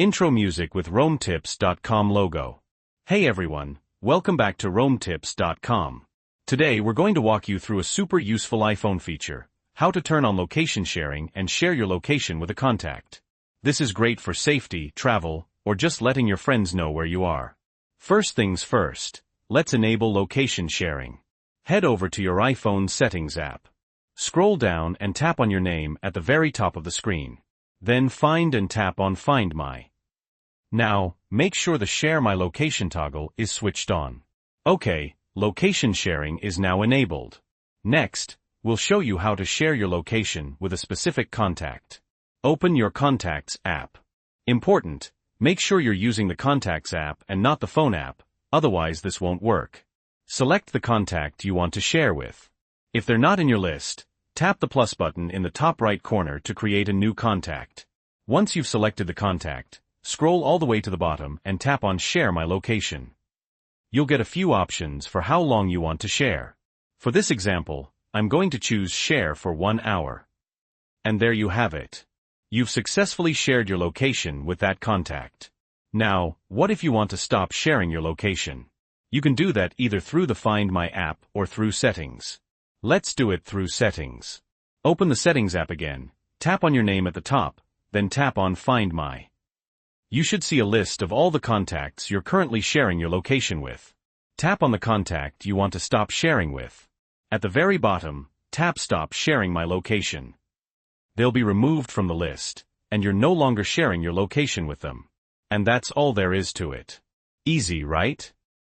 Intro music with RoamTips.com logo. Hey everyone, welcome back to RoamTips.com. Today we're going to walk you through a super useful iPhone feature, how to turn on location sharing and share your location with a contact. This is great for safety, travel, or just letting your friends know where you are. First things first, let's enable location sharing. Head over to your iPhone Settings app. Scroll down and tap on your name at the very top of the screen. Then find and tap on Find My. Now, make sure the Share My Location toggle is switched on. Okay, location sharing is now enabled. Next, we'll show you how to share your location with a specific contact. Open your Contacts app. Important, make sure you're using the Contacts app and not the phone app, otherwise this won't work. Select the contact you want to share with. If they're not in your list, tap the plus button in the top right corner to create a new contact. Once you've selected the contact, scroll all the way to the bottom and tap on Share My Location. You'll get a few options for how long you want to share. For this example, I'm going to choose Share for 1 hour. And there you have it. You've successfully shared your location with that contact. Now, what if you want to stop sharing your location? You can do that either through the Find My app or through Settings. Let's do it through Settings. Open the Settings app again, tap on your name at the top, then tap on Find My. You should see a list of all the contacts you're currently sharing your location with. Tap on the contact you want to stop sharing with. At the very bottom, tap Stop Sharing My Location. They'll be removed from the list, and you're no longer sharing your location with them. And that's all there is to it. Easy, right?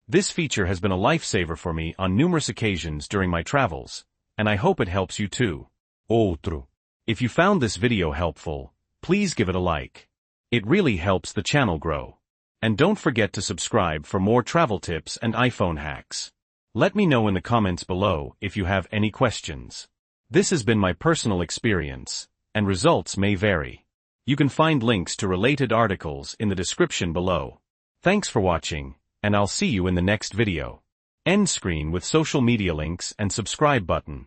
This feature has been a lifesaver for me on numerous occasions during my travels, and I hope it helps you too. Outro. If you found this video helpful, please give it a like. It really helps the channel grow. And don't forget to subscribe for more travel tips and iPhone hacks. Let me know in the comments below if you have any questions. This has been my personal experience, and results may vary. You can find links to related articles in the description below. Thanks for watching, and I'll see you in the next video. End screen with social media links and subscribe button.